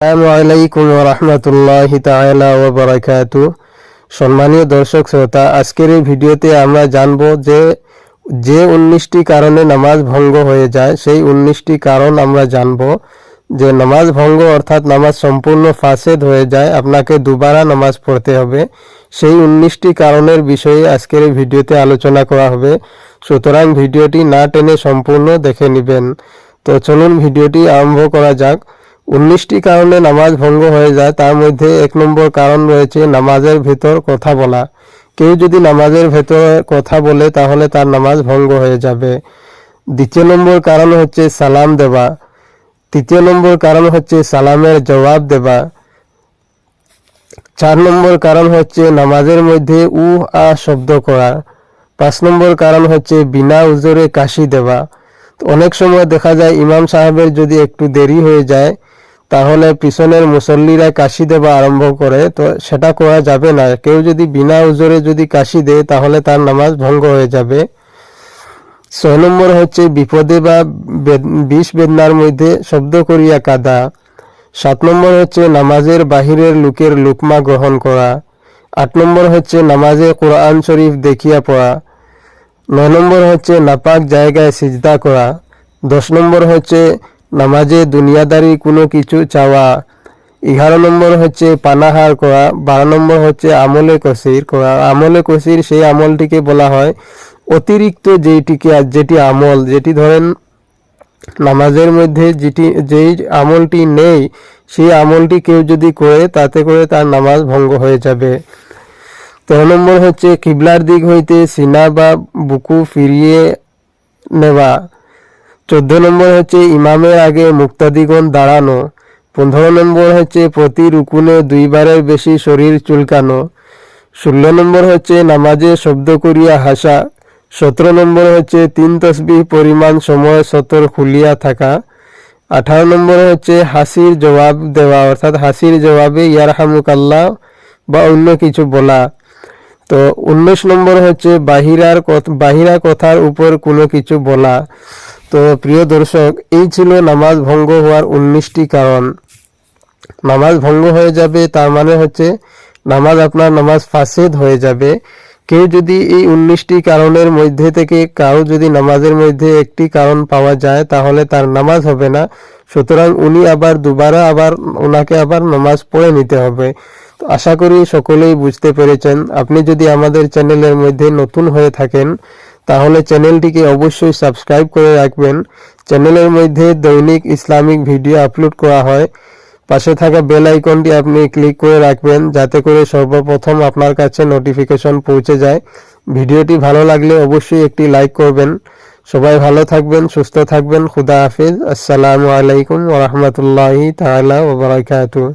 আসসালামু আলাইকুম ওয়া রাহমাতুল্লাহি তাআলা ওয়া বারাকাতুহু। সম্মানীয় দর্শক শ্রোতা, আজকের এই ভিডিওতে আমরা জানব যে 19টি কারণে নামাজ ভঙ্গ হয়ে যায় সেই 19টি কারণ আমরা জানব। যে নামাজ ভঙ্গ অর্থাৎ নামাজ সম্পূর্ণ ফাসেদ হয়ে যায়, আপনাকে দুবারা নামাজ পড়তে হবে, সেই 19টি কারণের বিষয়ে আজকের এই ভিডিওতে আলোচনা করা হবে। সুতরাং ভিডিওটি না টেনে সম্পূর্ণ দেখে নেবেন। তো চলুন ভিডিওটি আরম্ভ করা যাক। 19টি কারণে নামাজ ভঙ্গ হয়ে যায়, তার মধ্যে 1 নম্বর কারণ রয়েছে নামাজের ভেতর কথা বলা। কেউ যদি নামাজের ভেতরে কথা বলে তাহলে তার নামাজ ভঙ্গ হয়ে যাবে। 2 নম্বর কারণ হচ্ছে সালাম দেওয়া। 3 নম্বর কারণ হচ্ছে সালামের জবাব দেওয়া। 4 নম্বর কারণ হচ্ছে নামাজের মধ্যে আ শব্দ করা। 5 নম্বর কারণ হচ্ছে বিনা উজরে কাশি দেওয়া। অনেক সময় দেখা যায় ইমাম সাহেবের যদি একটু দেরি হয়ে যায় তাহলে পিছনের মুসল্লিরা কাশি দেওয়া আরম্ভ করে, তো সেটা করা যাবে না। কেউ যদি বিনা উজরে যদি কাশি দেয় তাহলে তার নামাজ ভঙ্গ হয়ে যাবে। 6 নম্বর হচ্ছে বিপদে বা বিষ বেদনার মধ্যে শব্দ করিয়া কাঁদা। 7 নম্বর হচ্ছে নামাজের বাহিরের লোকের লুকমা গ্রহণ করা। 8 নম্বর হচ্ছে নামাজে কোরআন শরীফ দেখিয়া পড়া। 9 নম্বর হচ্ছে নাপাক জায়গায় সিজদা করা। 10 নম্বর হচ্ছে নামাজে দুনিয়াদারি কোনো কিছু চাওয়া। 11 নম্বর হচ্ছে পানাহার করা। 12 নম্বর হচ্ছে আমলে কসির করা। আমলে কসির সেই আমলটিকে বলা হয় অতিরিক্ত যেটি আমল, যেটি ধরেন নামাজের মধ্যে যেই আমলটি নেই সেই আমলটি কেউ যদি করে তাতে করে তার নামাজ ভঙ্গ হয়ে যাবে। 13 নম্বর হচ্ছে কিবলার দিক হইতে সিনা বা বুকু ফিরিয়ে নেওয়া। 14 নম্বর হচ্ছে ইমামের আগে মুক্তাদিগণ দাঁড়ানো। 15 নম্বর হচ্ছে প্রতি রুকুনে 2 বারের বেশি শরীর চুলকানো। 16 নম্বর হচ্ছে নামাজে শব্দ করিয়া হাসা। 17 নম্বর হচ্ছে 3 তসবিহ পরিমাণ সময় সতর খুলিয়া থাকা। 18 নম্বর হচ্ছে হাসির জবাব দেওয়া, অর্থাৎ হাসির জবাবে ইয়ারহামুকাল্লাহ বা অন্য কিছু বলা। তো 19 নম্বর হচ্ছে বাহিরা কথার উপর কোনো কিছু বলা। তো প্রিয় দর্শক, এই ছিল নামাজ ভঙ্গ হওয়ার 19টি কারণ। নামাজ ভঙ্গ হয়ে যাবে তার মানে হচ্ছে আপনার নামাজ ফাসেদ হয়ে যাবে। কেউ যদি এই 19টি কারণের মধ্যে থেকে কারো যদি নামাজের মধ্যে একটি কারণ পাওয়া যায় তাহলে তার নামাজ হবে না। সুতরাং উনি আবার দুবারা ওনাকে আবার নামাজ পড়ে নিতে হবে। তো আশা করি সকলেই বুঝতে পেরেছেন। আপনি যদি আমাদের চ্যানেলের মধ্যে নতুন হয়ে থাকেন তাহলে চ্যানেলটিকে অবশ্যই সাবস্ক্রাইব করে রাখবেন। চ্যানেলের মধ্যে দৈনিক ইসলামিক ভিডিও আপলোড করা হয়। পাশে থাকা বেল আইকনটি আপনি ক্লিক করে রাখবেন যাতে করে সর্বপ্রথম আপনার কাছে নোটিফিকেশন পৌঁছে যায়। ভিডিওটি ভালো লাগলে অবশ্যই একটি লাইক করবেন। সবাই ভালো থাকবেন, সুস্থ থাকবেন। খুদা হাফেজ। আসসালামু আলাইকুম ওয়া রাহমাতুল্লাহি তাআলা ওয়া বারাকাতুহু।